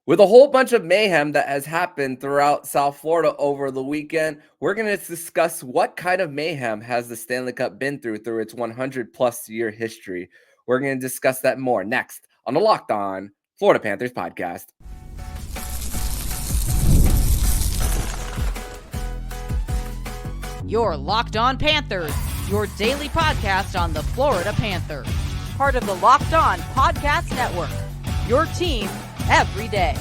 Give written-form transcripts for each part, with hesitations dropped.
With a whole bunch of mayhem that has happened throughout South Florida over the weekend, we're going to discuss what kind of mayhem has the Stanley Cup been through its 100 plus year history. We're going to discuss that more next on the Locked On Florida Panthers podcast. You're Locked On Panthers, your daily podcast on the Florida Panthers. Part of the Locked On Podcast Network, your team every day.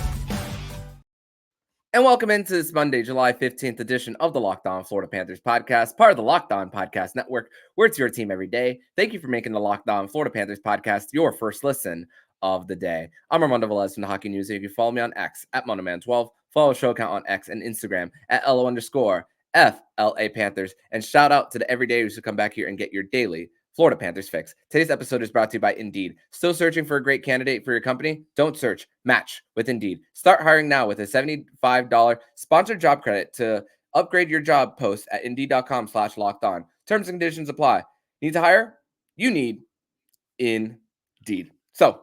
And welcome into this Monday, July 15th edition of the Locked On Florida Panthers podcast, part of the Locked On Podcast Network, where it's your team every day. Thank you for making the Locked On Florida Panthers podcast your first listen of the day. I'm Armando Velez from the Hockey News. You can follow me on X at Monoman12. Follow the show account on X and Instagram at LO_FLA Panthers. And shout out to the everydayers who come back here and get your daily Florida Panthers fix. Today's episode is brought to you by Indeed. Still searching for a great candidate for your company? Don't search. Match with Indeed. Start hiring now with a $75 sponsored job credit to upgrade your job post at Indeed.com/lockedon. Terms and conditions apply. Need to hire? You need Indeed. So,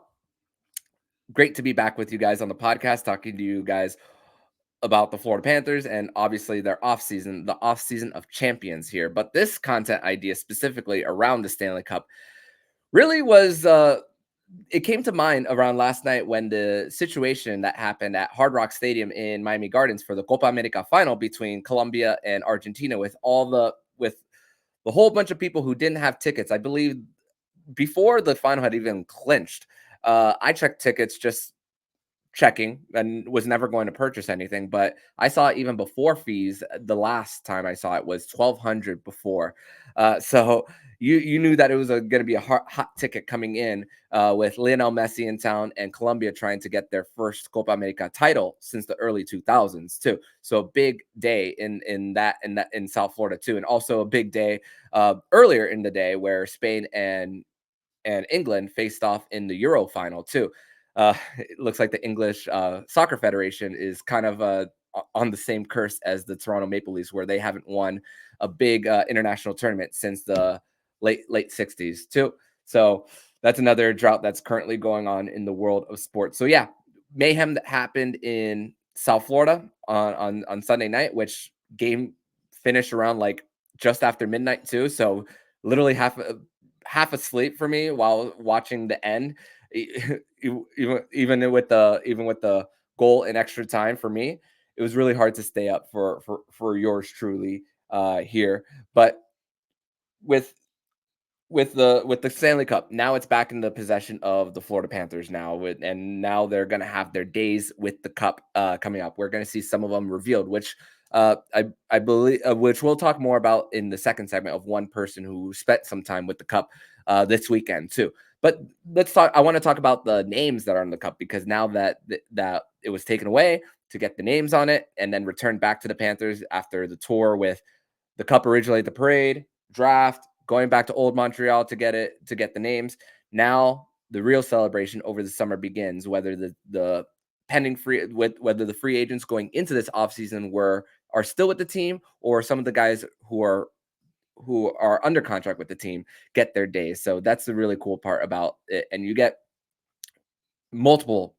great to be back with you guys on the podcast, talking to you guys about the Florida Panthers and obviously their offseason, the offseason of champions here. But this content idea specifically around the Stanley Cup really was, it came to mind around last night when the situation that happened at Hard Rock Stadium in Miami Gardens for the Copa America final between Colombia and Argentina with the whole bunch of people who didn't have tickets. I believe before the final had even clinched. I checked tickets just checking and was never going to purchase anything, but I saw it even before fees. The last time I saw it was $1,200 before. So you knew that it was going to be a hot ticket coming in with Lionel Messi in town and Colombia trying to get their first Copa America title since the early 2000s too. So a big day in South Florida too, and also a big day earlier in the day where Spain and England faced off in the Euro final too. It looks like the English Soccer Federation is kind of on the same curse as the Toronto Maple Leafs, where they haven't won a big international tournament since the late 60s too. So that's another drought that's currently going on in the world of sports. So yeah, mayhem that happened in South Florida on Sunday night, which game finished around like just after midnight too. So literally half asleep for me while watching the end. Even with the goal in extra time for me, it was really hard to stay up for yours truly here. But with the Stanley Cup, now it's back in the possession of the Florida Panthers now, and now they're going to have their days with the cup coming up. We're going to see some of them revealed, which I believe, which we'll talk more about in the second segment of one person who spent some time with the cup this weekend too. But let's talk. I want to talk about the names that are in the cup, because now that it was taken away to get the names on it and then returned back to the Panthers after the tour with the cup originally at the parade, draft, going back to old Montreal to get the names. Now the real celebration over the summer begins, whether the whether the free agents going into this offseason are still with the team, or some of the guys who are under contract with the team get their days. So that's the really cool part about it. And you get multiple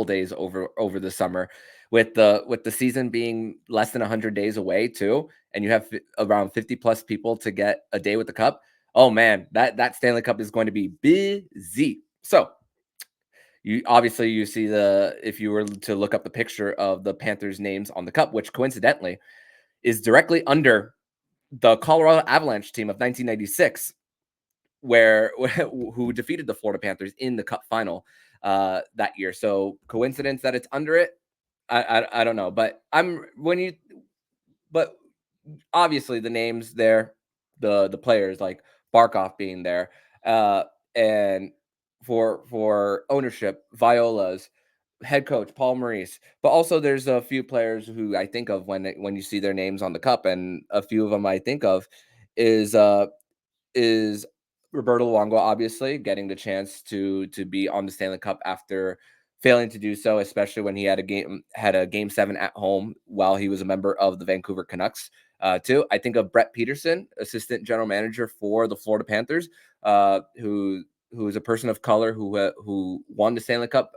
days over the summer, with the season being less than 100 days away too, and you have around 50 plus people to get a day with the cup. Oh man, that Stanley Cup is going to be busy. So you see if you were to look up the picture of the Panthers names on the cup, which coincidentally is directly under the Colorado Avalanche team of 1996, who defeated the Florida Panthers in the cup final that year. So coincidence that it's under it? I don't know, but but obviously the names there, the players like Barkov being there, and for ownership, Viola's head coach Paul Maurice, but also there's a few players who I think of when you see their names on the cup, and a few of them I think of is Roberto Luongo, obviously getting the chance to be on the Stanley Cup after failing to do so, especially when he had a game 7 at home while he was a member of the Vancouver Canucks. Too, I think of Brett Peterson, assistant general manager for the Florida Panthers, who is a person of color who won the Stanley Cup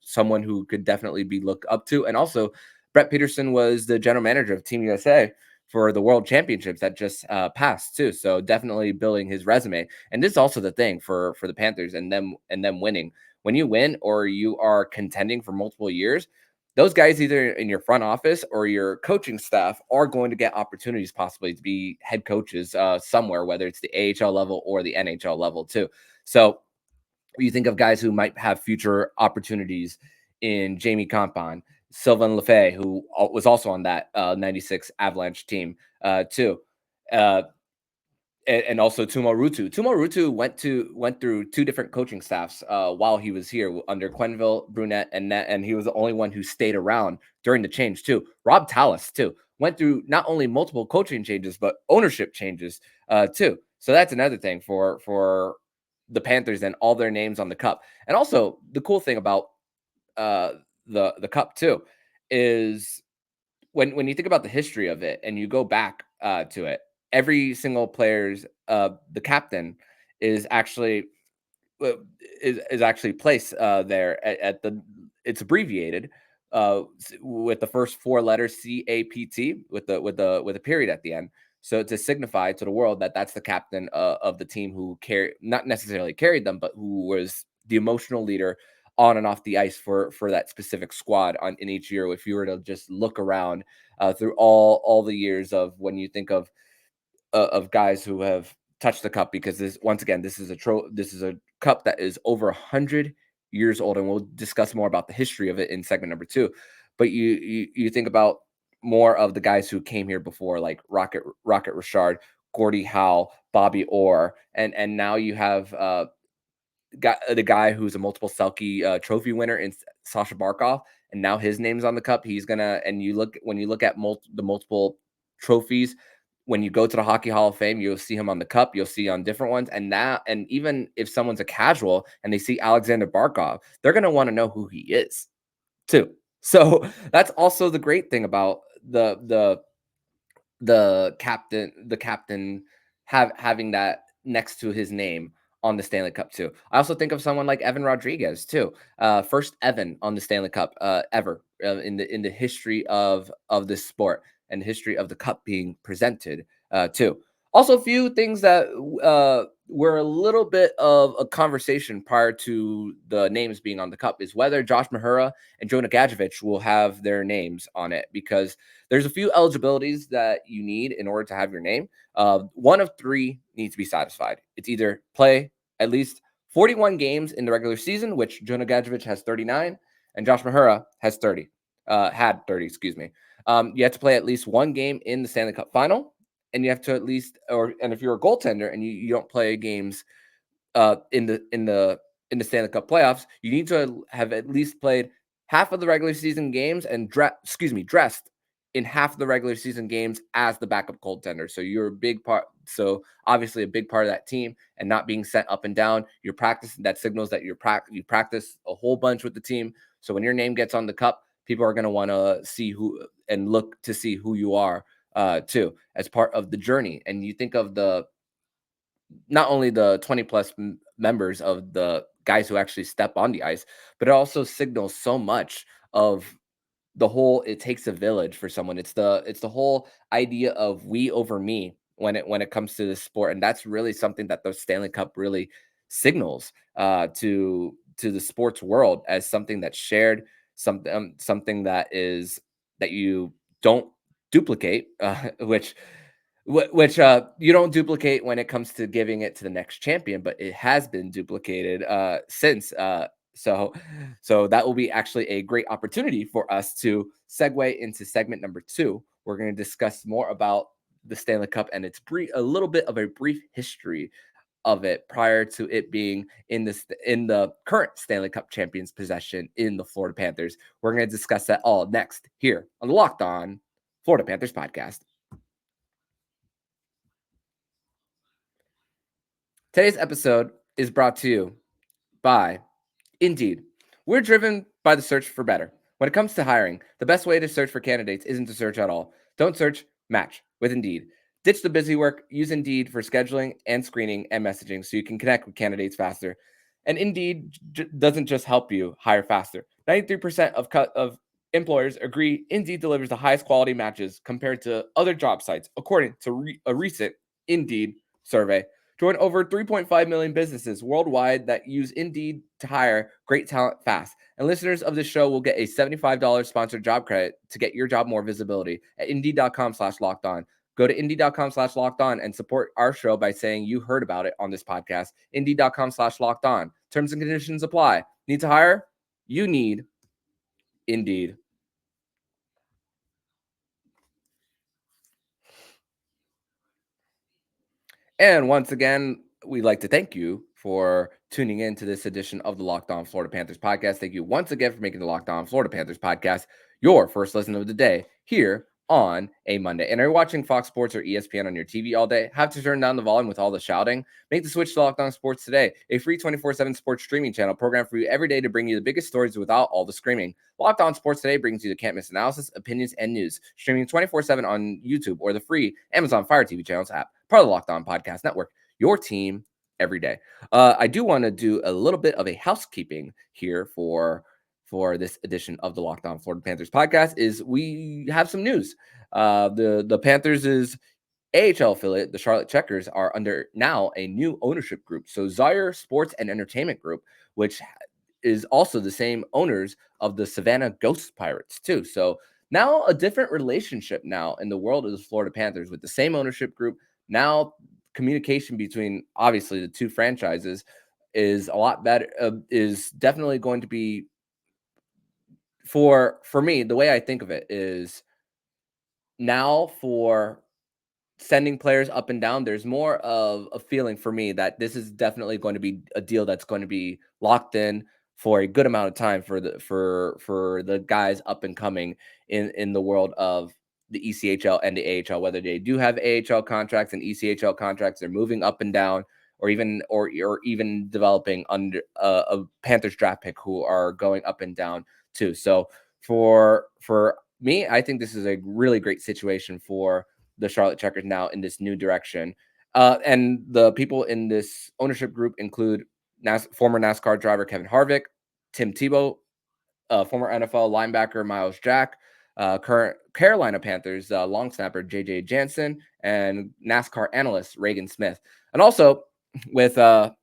someone who could definitely be looked up to. And also, Brett Peterson was the general manager of Team USA for the World Championships that just passed too. So definitely building his resume. And this is also the thing for the Panthers and them winning. When you win or you are contending for multiple years, those guys either in your front office or your coaching staff are going to get opportunities possibly to be head coaches somewhere, whether it's the AHL level or the NHL level too. So you think of guys who might have future opportunities in Jamie Compon, Sylvain Lefebvre, who was also on that 96 Avalanche team too. And also Tumo Rutu. Tumo Rutu went through two different coaching staffs while he was here under Quenneville, Brunette, and Net, and he was the only one who stayed around during the change too. Rob Tallis too went through not only multiple coaching changes but ownership changes too. So that's another thing for the Panthers and all their names on the cup. And also the cool thing about the cup too is when you think about the history of it and you go back to it, every single player's the captain is actually is actually placed there at the it's abbreviated with the first four letters CAPT with a period at the end. So to signify to the world that that's the captain of the team who not necessarily carried them, but who was the emotional leader on and off the ice for that specific squad in each year. If you were to just look around through all the years of when you think of guys who have touched the cup, because this is a cup that is over 100 years old, and we'll discuss more about the history of it in segment number 2. But you think about more of the guys who came here before, like Rocket Richard, Gordie Howe, Bobby Orr, and now you have got the guy who's a multiple Selke trophy winner in Sasha Barkov, and now his name's on the cup. He's gonna, and when you look at the multiple trophies, when you go to the Hockey Hall of Fame, you'll see him on the cup. You'll see on different ones, and even if someone's a casual and they see Alexander Barkov, they're gonna want to know who he is too. So that's also the great thing about the captain having that next to his name on the Stanley Cup too. I also think of someone like Evan Rodriguez too. First Evan on the Stanley Cup ever in the history of this sport and history of the cup being presented too. Also, a few things that were a little bit of a conversation prior to the names being on the cup is whether Josh Mahura and Jonah Gadjevich will have their names on it, because there's a few eligibilities that you need in order to have your name. One of three needs to be satisfied. It's either play at least 41 games in the regular season, which Jonah Gadjevich has 39, and Josh Mahura has 30. Had 30, excuse me. You have to play at least one game in the Stanley Cup final, and you have to at least, and if you're a goaltender and you don't play games in the Stanley Cup playoffs, you need to have at least played half of the regular season games and dressed in half of the regular season games as the backup goaltender. So you're a big part. So obviously a big part of that team, and not being sent up and down. You're practicing. That signals that you practice a whole bunch with the team. So when your name gets on the cup, people are going to want to see who and look to see who you are too, as part of the journey. And you think of not only the 20 plus members of the guys who actually step on the ice, but it also signals so much of the whole, it takes a village for someone. It's the whole idea of we over me when it comes to this sport. And that's really something that the Stanley Cup really signals to the sports world as something that's shared, something that you don't duplicate, which you don't duplicate when it comes to giving it to the next champion, but it has been duplicated since. So that will be actually a great opportunity for us to segue into segment number 2. We're going to discuss more about the Stanley Cup and a little bit of a brief history of it prior to it being in the current Stanley Cup champions possession in the Florida Panthers. We're going to discuss that all next here on the Locked On Florida Panthers podcast. Today's episode is brought to you by Indeed. We're driven by the search for better. When it comes to hiring, the best way to search for candidates isn't to search at all. Don't search, match with Indeed. Ditch the busy work. Use Indeed for scheduling and screening and messaging so you can connect with candidates faster. And Indeed doesn't just help you hire faster. 93% of employers agree Indeed delivers the highest quality matches compared to other job sites, according to a recent Indeed survey. Join over 3.5 million businesses worldwide that use Indeed to hire great talent fast. And listeners of this show will get a $75 sponsored job credit to get your job more visibility at Indeed.com/locked on. Go to Indeed.com/locked on and support our show by saying you heard about it on this podcast. Indeed.com/locked on. Terms and conditions apply. Need to hire? You need Indeed. And once again, we'd like to thank you for tuning in to this edition of the Locked On Florida Panthers podcast. Thank you once again for making the Locked On Florida Panthers podcast your first listen of the day here on a Monday. And are you watching Fox Sports or ESPN on your TV all day? Have to turn down the volume with all the shouting? Make the switch to Locked On Sports today, a free 24/7 sports streaming channel program for you every day to bring you the biggest stories without all the screaming. Locked On Sports Today brings you the can't miss analysis, opinions, and news, streaming 24/7 on YouTube or the free Amazon Fire TV channels app, part of the Locked On Podcast Network, your team every day. I do want to do a little bit of a housekeeping here for this edition of the Locked On Florida Panthers podcast. Is we have some news. The Panthers' AHL affiliate, the Charlotte Checkers, are under now a new ownership group. So Zaire Sports and Entertainment Group, which is also the same owners of the Savannah Ghost Pirates too. So now a different relationship now in the world of the Florida Panthers with the same ownership group. Now communication between obviously the two franchises is a lot better. Is definitely going to be for me. The way I think of it is now for sending players up and down, there's more of a feeling for me that this is definitely going to be a deal that's going to be locked in for a good amount of time for the guys up and coming in the world of the ECHL and the AHL, whether they do have AHL contracts and ECHL contracts, they're moving up and down, or even developing under a Panthers draft pick who are going up and down too. So for me, I think this is a really great situation for the Charlotte Checkers now in this new direction. And the people in this ownership group include former NASCAR driver Kevin Harvick, Tim Tebow, former NFL linebacker Miles Jack, current Carolina Panthers long snapper JJ Jansen, and NASCAR analyst Reagan Smith. And also with Charlotte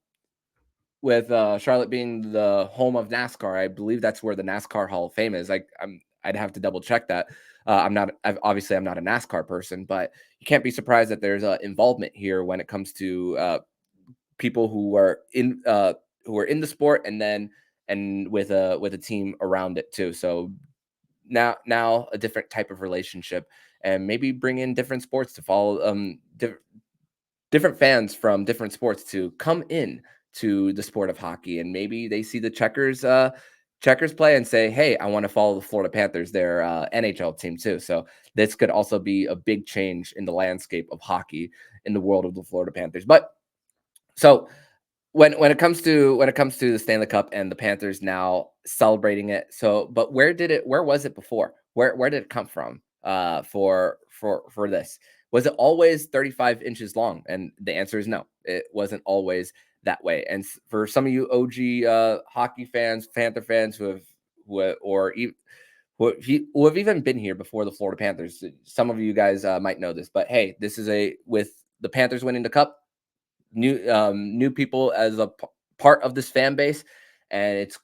being the home of NASCAR, I believe that's where the NASCAR Hall of Fame is. I'd have to double check that. I'm not a NASCAR person, but you can't be surprised that there's involvement here when it comes to people who are in the sport, and with a team around it too. So now a different type of relationship, and maybe bring in different sports to follow different fans from different sports to come in to the sport of hockey, and maybe they see the Checkers play and say, hey, I want to follow the Florida Panthers, their NHL team too. So this could also be a big change in the landscape of hockey in the world of the Florida Panthers. But so when it comes to the Stanley Cup and the Panthers now celebrating it, so but where was it before? Where did it come from? For this, was it always 35 inches long? And the answer is no, it wasn't always that way. And for some of you OG hockey fans, Panther fans who have even been here before the Florida Panthers, some of you guys might know this. But hey, this is with the Panthers winning the Cup, new people as a part of this fan base, and it's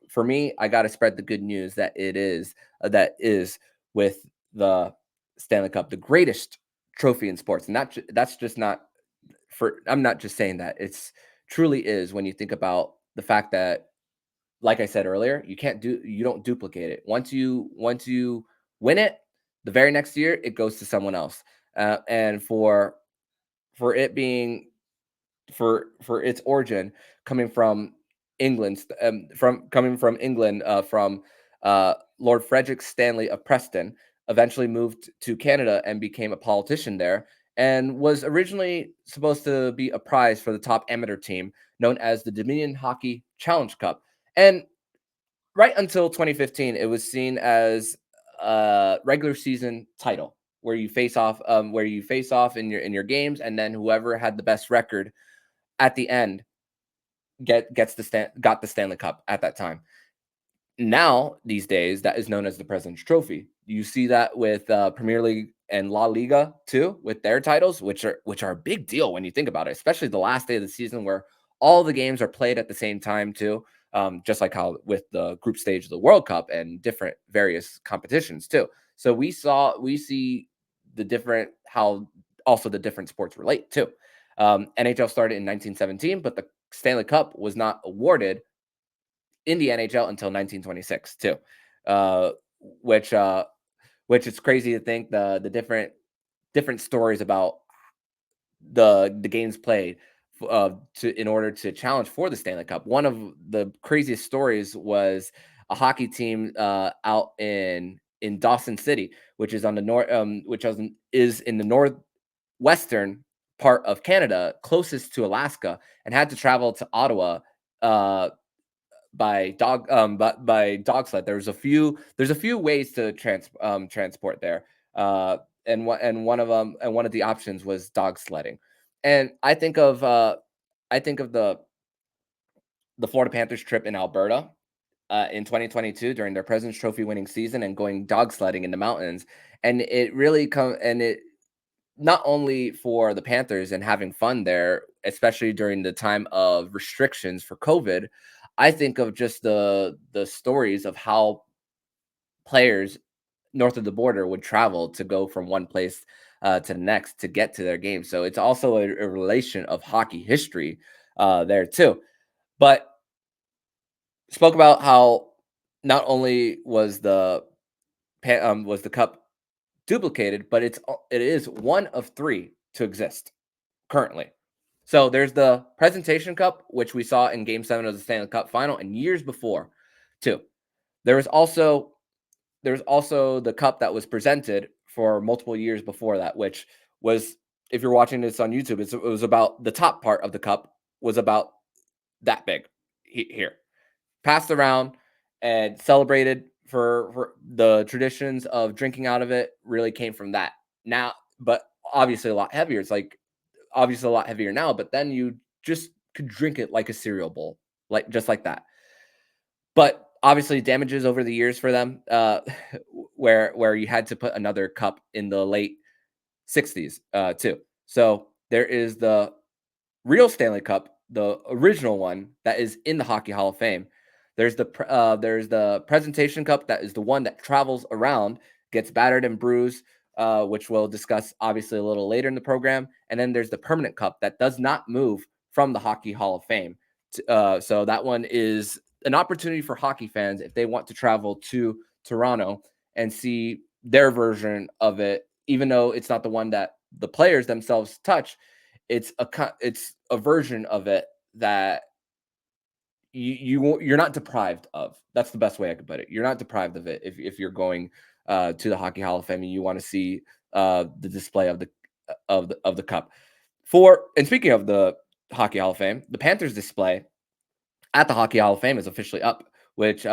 for me. I got to spread the good news that that is with the Stanley Cup, the greatest trophy in sports, and that's just not for. I'm not just saying that. It's truly is when you think about the fact that, like I said earlier, you don't duplicate it. Once you win it, the very next year it goes to someone else, and for it being for its origin coming from England, from Lord Frederick Stanley of Preston, eventually moved to Canada and became a politician there, and was originally supposed to be a prize for the top amateur team known as the Dominion Hockey Challenge Cup. And right until 2015, it was seen as a regular season title where you face off in your games, and then whoever had the best record at the end got the Stanley Cup at that time. Now, these days, that is known as the President's Trophy. You see that with Premier League and La Liga too, with their titles, which are a big deal when you think about it, especially the last day of the season where all the games are played at the same time too. Just like how with the group stage of the World Cup and different various competitions too. So we see the different how also the different sports relate too. NHL started in 1917, but the Stanley Cup was not awarded in the NHL until 1926 too, uh, which uh, which is crazy to think the different stories about the games played to in order to challenge for the Stanley Cup. One of the craziest stories was a hockey team out in Dawson City, which is on the north, is in the northwestern part of Canada, closest to Alaska, and had to travel to Ottawa uh, by dog sled. There's a few ways to transport there. One of the options was dog sledding. And I think of the Florida Panthers trip in Alberta in 2022 during their President's Trophy winning season and going dog sledding in the mountains. And it not only for the Panthers and having fun there, especially during the time of restrictions for COVID, I think of just the stories of how players north of the border would travel to go from one place to the next to get to their game. So it's also a relation of hockey history there too. But spoke about how not only was the cup duplicated, but it is one of three to exist currently. So there's the Presentation Cup, which we saw in Game 7 of the Stanley Cup Final, and years before, too. There was also the cup that was presented for multiple years before that, which was, if you're watching this on YouTube, it was about the top part of the cup was about that big here, passed around and celebrated for the traditions of drinking out of it really came from that. Now, but obviously a lot heavier. It's like obviously a lot heavier now, but then you just could drink it like a cereal bowl, like just like that. But obviously damages over the years for them, where you had to put another cup in the late 60s too. So there is the real Stanley Cup, the original one that is in the Hockey Hall of Fame. There's the Presentation Cup that is the one that travels around, gets battered and bruised, which we'll discuss obviously a little later in the program. And then there's the Permanent Cup that does not move from the Hockey Hall of Fame. So that one is an opportunity for hockey fans if they want to travel to Toronto and see their version of it, even though it's not the one that the players themselves touch. It's a version of it that you're not deprived of. That's the best way I could put it. You're not deprived of it if you're going to the Hockey Hall of Fame and you want to see the display of the cup. And speaking of the Hockey Hall of Fame, the Panthers display at the Hockey Hall of Fame is officially up, which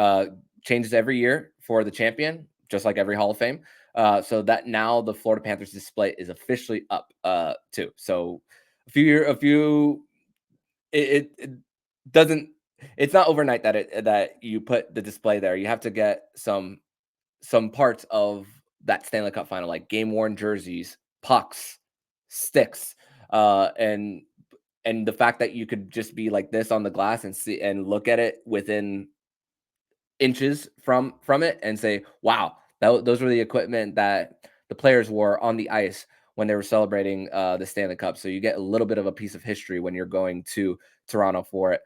changes every year for the champion, just like every Hall of Fame. So that now the Florida Panthers display is officially up too. So it doesn't, it's not overnight that you put the display there. You have to get some parts of that Stanley Cup final, like game worn jerseys, pucks, sticks, and the fact that you could just be like this on the glass and see and look at it within inches from it and say, wow, those were the equipment that the players wore on the ice when they were celebrating the Stanley Cup. So you get a little bit of a piece of history when you're going to Toronto for it.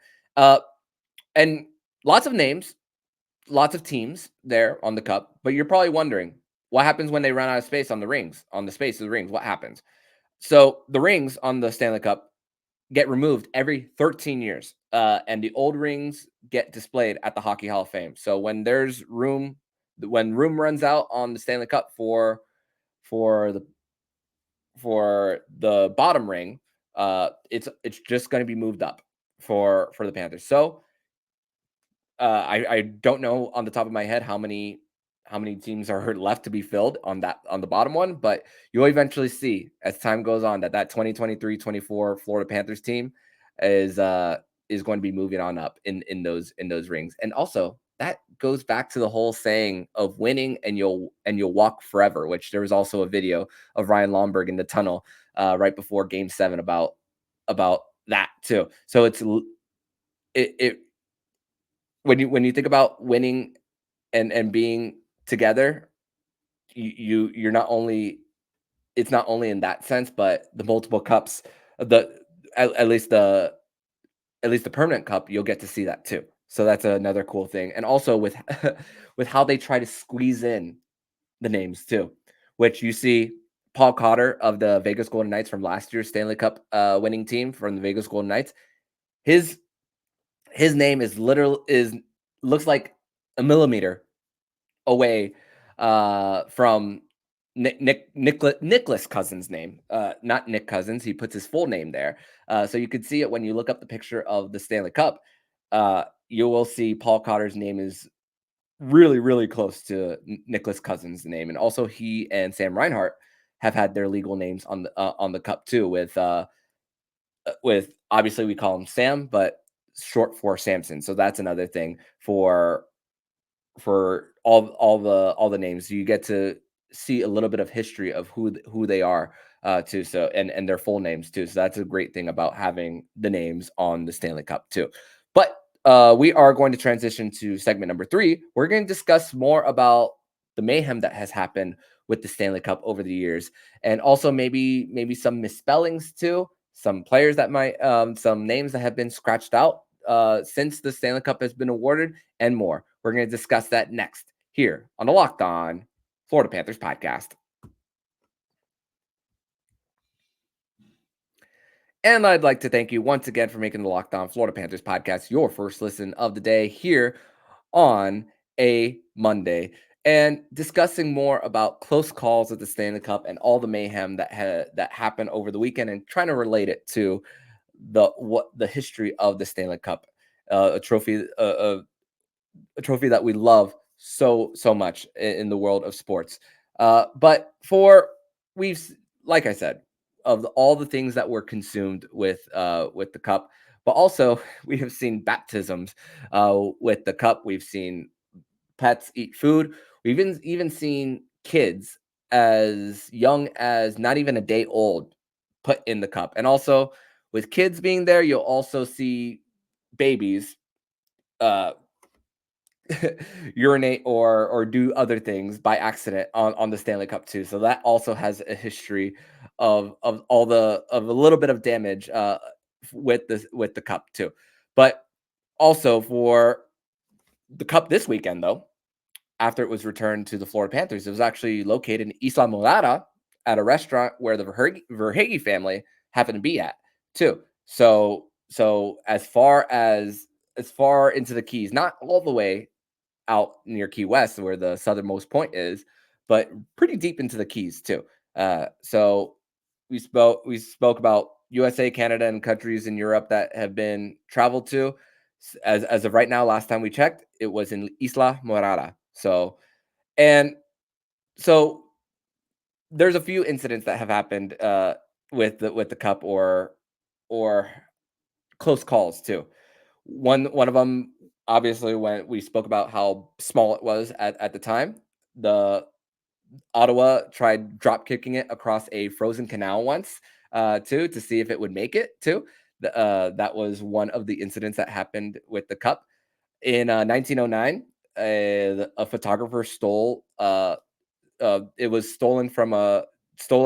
And lots of names, lots of teams there on the cup, but you're probably wondering what happens when they run out of space on the rings, on the space of the rings. What happens? So the rings on the Stanley Cup get removed every 13 years, and the old rings get displayed at the Hockey Hall of Fame. So when there's room, when room runs out on the Stanley Cup for the bottom ring, it's just going to be moved up for the Panthers. So I don't know on the top of my head how many teams are left to be filled on the bottom one, but you'll eventually see as time goes on that 2023-24 Florida Panthers team is is going to be moving on up in those rings. And also that goes back to the whole saying of winning and you'll walk forever, which there was also a video of Ryan Lomberg in the tunnel right before Game 7 about that too. So it when you think about winning and being together, you're not only, it's not only in that sense, but the multiple cups, the at least the permanent cup, you'll get to see that too. So that's another cool thing. And also with with how they try to squeeze in the names too, which you see Paul Cotter of the Vegas Golden Knights from last year's Stanley Cup winning team from the Vegas Golden Knights. His name is looks like a millimeter away from Nicholas Cousins' name, not Nick Cousins. He puts his full name there, so you could see it when you look up the picture of the Stanley Cup. You will see Paul Cotter's name is really, really close to Nicholas Cousins' name, and also he and Sam Reinhart have had their legal names on the cup too. With obviously we call him Sam, but short for Samson. So that's another thing for all the names. You get to see a little bit of history of who they are too. So and their full names too. So that's a great thing about having the names on the Stanley Cup too. But we are going to transition to segment number 3. We're going to discuss more about the mayhem that has happened with the Stanley Cup over the years, and also maybe some misspellings too, some players that might some names that have been scratched out since the Stanley Cup has been awarded, and more. We're going to discuss that next here on the Locked On Florida Panthers podcast. And I'd like to thank you once again for making the Locked On Florida Panthers podcast your first listen of the day here on a Monday, and discussing more about close calls at the Stanley Cup and all the mayhem that happened over the weekend, and trying to relate it to the history of the Stanley Cup, a trophy that we love so much in the world of sports. But we've, like I said, of all the things that were consumed with the cup, but also we have seen baptisms with the cup. We've seen pets eat food. We've even seen kids as young as not even a day old put in the cup. And also with kids being there, you'll also see babies urinate or do other things by accident on the Stanley Cup too. So that also has a history of a little bit of damage with the cup too. But also for the cup this weekend though, after it was returned to the Florida Panthers, it was actually located in Isla Morada at a restaurant where the Verhage family happened to be at too. So as far into the Keys, not all the way out near Key West where the southernmost point is, but pretty deep into the Keys too. So we spoke about USA, Canada, and countries in Europe that have been traveled to. As of right now, last time we checked, it was in Isla Morada. So there's a few incidents that have happened with the cup or close calls too. One of them, obviously, when we spoke about how small it was at the time, the Ottawa tried drop kicking it across a frozen canal once too, to see if it would make it too. That was one of the incidents that happened with the cup. In 1909, a photographer stole it was stolen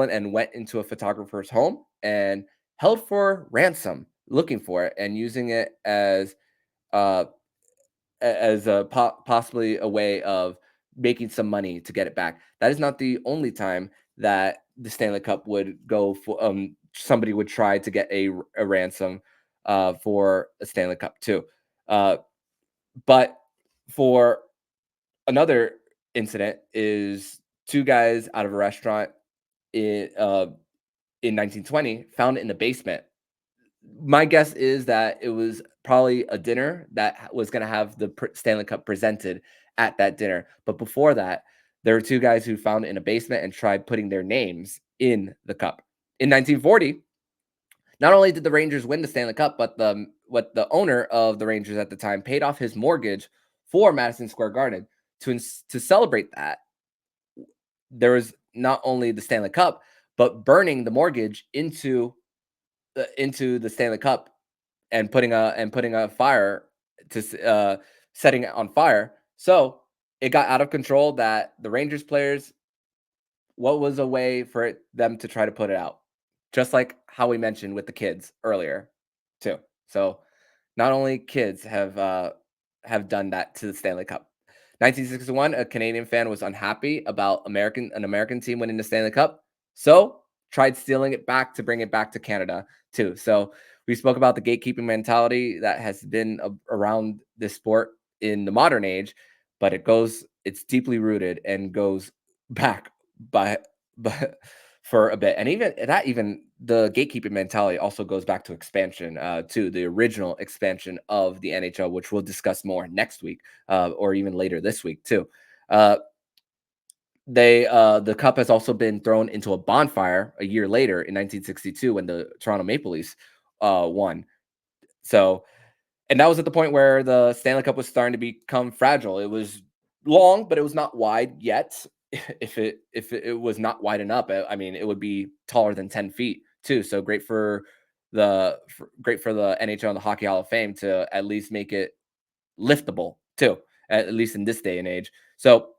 and went into a photographer's home and held for ransom, looking for it and using it as uh, possibly a way of making some money to get it back. That is not the only time that the Stanley Cup would go for. Somebody would try to get a ransom for a Stanley Cup too. But for another incident is two guys out of a restaurant in 1920 found it in the basement. My guess is that it was probably a dinner that was going to have the Stanley Cup presented at that dinner. But before that, there were two guys who found it in a basement and tried putting their names in the cup. In 1940, not only did the Rangers win the Stanley Cup, but what the owner of the Rangers at the time paid off his mortgage for Madison Square Garden to celebrate that. There was not only the Stanley Cup, but burning the mortgage into the Stanley Cup and putting a fire to setting it on fire. So it got out of control that the Rangers players, what was a way for them to try to put it out? Just like how we mentioned with the kids earlier, too. So not only kids have done that to the Stanley Cup. 1961, a Canadian fan was unhappy about an American team winning the Stanley Cup, so tried stealing it back to bring it back to Canada too. So we spoke about the gatekeeping mentality that has been around this sport in the modern age, but it's deeply rooted and goes back by for a bit. And even the gatekeeping mentality also goes back to expansion, to the original expansion of the NHL, which we'll discuss more next week, or even later this week too. Uh, the cup has also been thrown into a bonfire a year later in 1962 when the Toronto Maple Leafs won. So, and that was at the point where the Stanley Cup was starting to become fragile. It was long, but it was not wide yet. If it was not wide enough, I mean, it would be taller than 10 feet too. So great for the NHL and the Hockey Hall of Fame to at least make it liftable too, at least in this day and age. So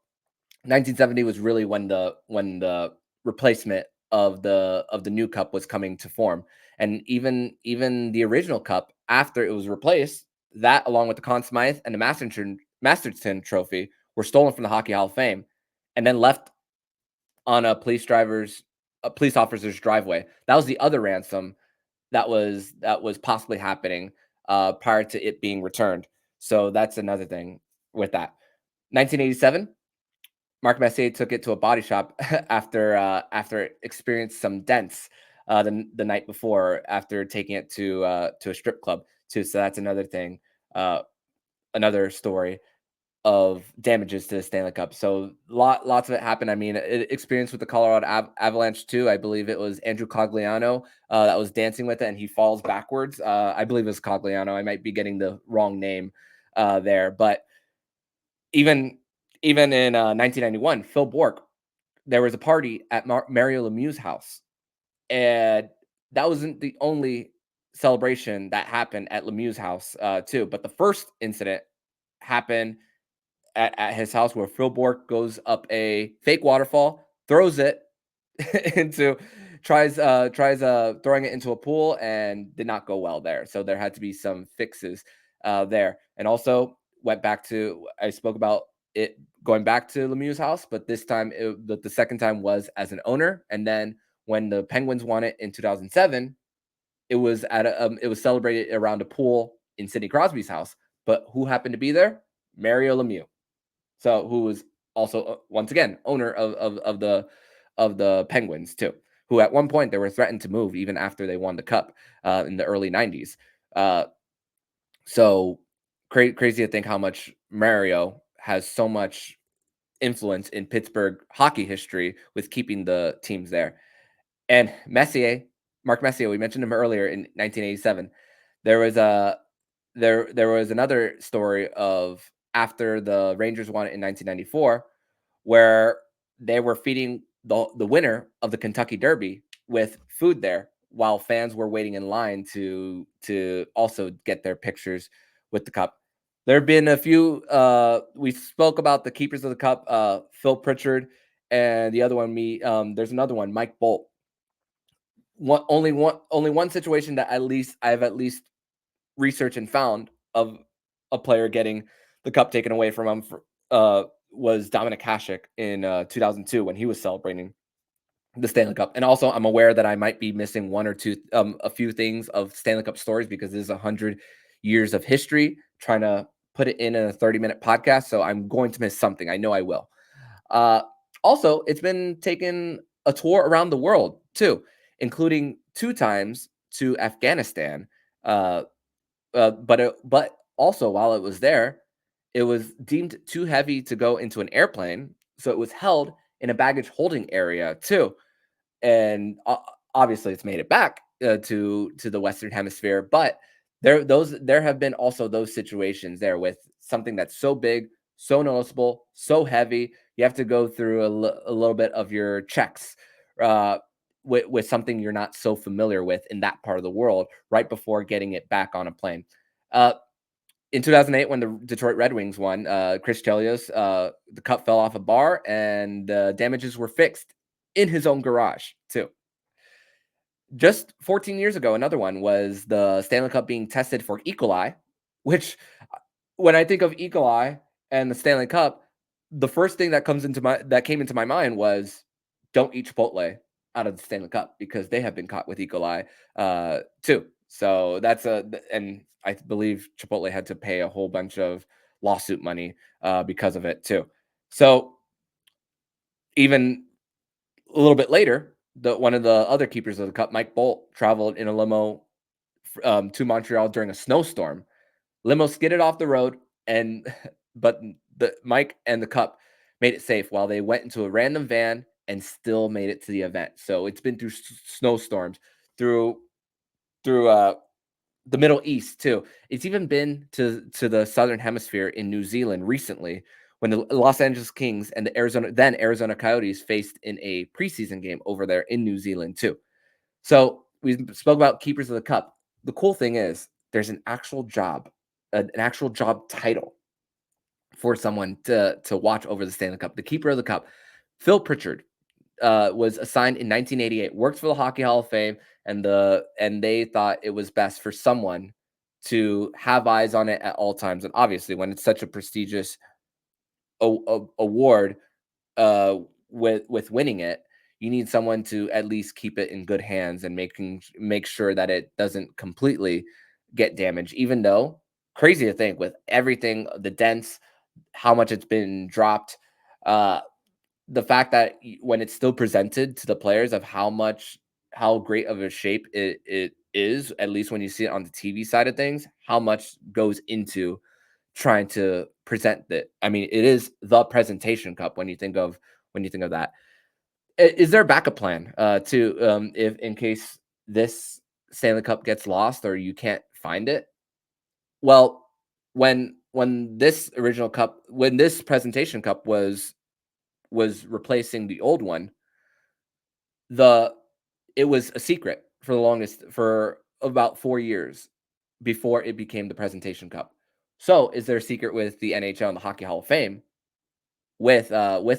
1970 was really when the replacement of the new cup was coming to form, and even the original cup after it was replaced, that along with the Conn Smythe and the Masterton Trophy were stolen from the Hockey Hall of Fame, and then left on a police officer's driveway. That was the other ransom that was possibly happening prior to it being returned. So that's another thing with that. 1987. Mark Messier took it to a body shop after it experienced some dents the night before after taking it to a strip club too. So that's another thing, another story of damages to the Stanley Cup. So lots of it happened. I mean, experience with the Colorado Avalanche too. I believe it was Andrew Cogliano that was dancing with it, and he falls backwards. I believe it was Cogliano. I might be getting the wrong name there, but even in 1991, Phil Bourque, there was a party at Mario Lemieux's house, and that wasn't the only celebration that happened at Lemieux's house, too. But the first incident happened at his house where Phil Bourque goes up a fake waterfall, throws it into tries throwing it into a pool, and did not go well there. So there had to be some fixes there. And also I spoke about it going back to Lemieux's house, but this time the second time was as an owner. And then when the Penguins won it in 2007, it was it was celebrated around a pool in Sidney Crosby's house. But who happened to be there? Mario Lemieux. So who was also once again owner of the Penguins too, who at one point they were threatened to move even after they won the cup in the early 90s. So crazy to think how much Mario has so much influence in Pittsburgh hockey history with keeping the teams there. And Mark Messier, we mentioned him earlier in 1987. There was another story of after the Rangers won it in 1994, where they were feeding the winner of the Kentucky Derby with food there while fans were waiting in line to also get their pictures with the cup. There have been a few. We spoke about the keepers of the cup, Phil Pritchard, and the other one, there's another one, Mike Bolt. Only one situation that I've at least researched and found of a player getting the cup taken away from him was Dominik Hasek in 2002 when he was celebrating the Stanley Cup. And also, I'm aware that I might be missing one or two, a few things of Stanley Cup stories because this is 100 years of history. Trying to put it in a 30-minute podcast, so I'm going to miss something. I know I will. Also, it's been taking a tour around the world too, including 2 times to Afghanistan. But also while it was there, it was deemed too heavy to go into an airplane, so it was held in a baggage holding area too. And obviously, it's made it back to the Western Hemisphere, but there have been also those situations there with something that's so big, so noticeable, so heavy. You have to go through a little bit of your checks uh, with something you're not so familiar with in that part of the world right before getting it back on a plane. Uh, in 2008, when the Detroit Red Wings won, Chris Chelios, the cup fell off a bar and damages were fixed in his own garage too. Just 14 years ago, another one was the Stanley Cup being tested for E. coli, which when I think of E. coli and the Stanley Cup, the first thing that came into my mind was don't eat Chipotle out of the Stanley Cup because they have been caught with E. coli too. So and I believe Chipotle had to pay a whole bunch of lawsuit money because of it too. So even a little bit later, one of the other keepers of the cup, Mike Bolt, traveled in a limo to Montreal during a snowstorm. Limo skidded off the road, and but the Mike and the cup made it safe while they went into a random van and still made it to the event. So it's been through snowstorms, through through the Middle East too. It's even been to the Southern Hemisphere in New Zealand recently when the Los Angeles Kings and the Arizona Coyotes faced in a preseason game over there in New Zealand too. So we spoke about keepers of the cup. The cool thing is there's an actual job, an actual job title for someone to watch over the Stanley Cup. The keeper of the cup, Phil Pritchard, was assigned in 1988. Worked for the Hockey Hall of Fame, and they thought it was best for someone to have eyes on it at all times. And obviously, when it's such a prestigious award, uh, with winning it, you need someone to at least keep it in good hands and make sure that it doesn't completely get damaged. Even though crazy to think with everything, the dents, how much it's been dropped, uh, the fact that when it's still presented to the players of how great of a shape it is, at least when you see it on the TV side of things, how much goes into trying to present that. I mean, it is the presentation cup when you think of that. Is there a backup plan to if in case this Stanley Cup gets lost or you can't find it? Well, when this presentation cup was replacing the old one, the it was a secret for about 4 years before it became the presentation cup. So, is there a secret with the NHL and the Hockey Hall of Fame with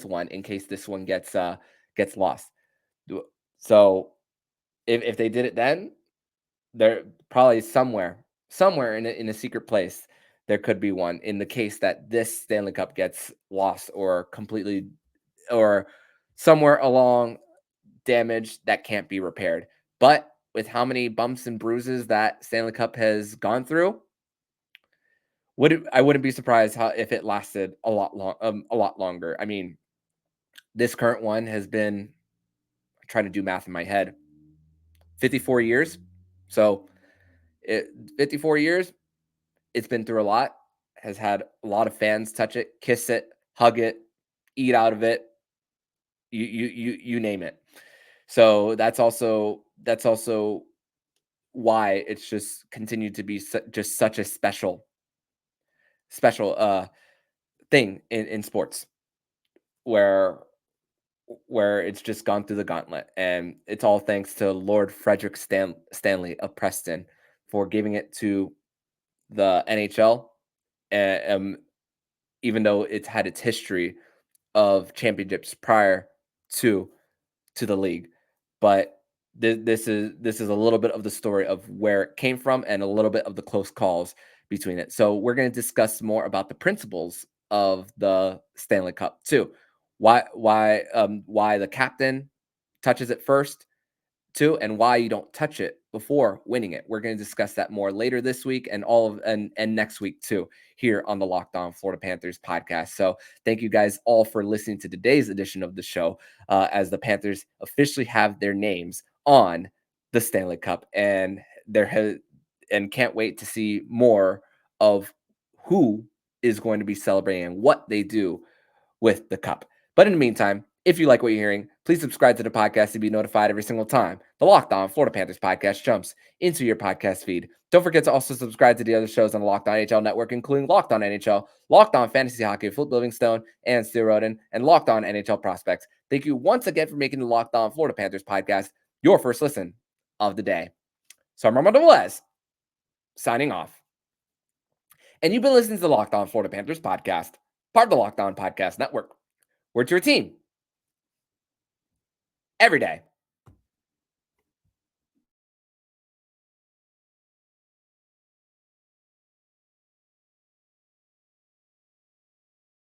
one in case this one gets lost? Do- So, if they did it then, there probably somewhere in a secret place there could be one in the case that this Stanley Cup gets lost or completely or somewhere along damage that can't be repaired. But with how many bumps and bruises that Stanley Cup has gone through, I wouldn't be surprised how if it lasted a lot longer. I mean, this current one has been trying to do math in my head, 54 years. So, 54 years, it's been through a lot. Has had a lot of fans touch it, kiss it, hug it, eat out of it. You name it. So that's also why it's just continued to be just such a special thing in sports where it's just gone through the gauntlet, and it's all thanks to Lord Frederick Stanley of Preston for giving it to the NHL. Um, Even though it's had its history of championships prior to the league, but this is a little bit of the story of where it came from and a little bit of the close calls between it. So we're going to discuss more about the principles of the Stanley Cup too. Why the captain touches it first too, and why you don't touch it before winning it. We're going to discuss that more later this week and and next week too, here on the Locked On Florida Panthers podcast. So thank you guys all for listening to today's edition of the show, as the Panthers officially have their names on the Stanley Cup, and and can't wait to see more of who is going to be celebrating and what they do with the cup. But in the meantime, If you like what you're hearing, please subscribe to the podcast to be notified every single time the Locked On Florida Panthers podcast jumps into your podcast feed. Don't forget to also subscribe to the other shows on the Locked On NHL network, including Locked On NHL, Locked On Fantasy Hockey with Flip Livingstone and Stu Roden, and Locked On NHL Prospects. Thank you once again for making the Locked On Florida Panthers podcast your first listen of the day. So I'm Armando Velez, signing off. And you've been listening to the Locked On Florida Panthers podcast, part of the Locked On Podcast Network. We're your team every day.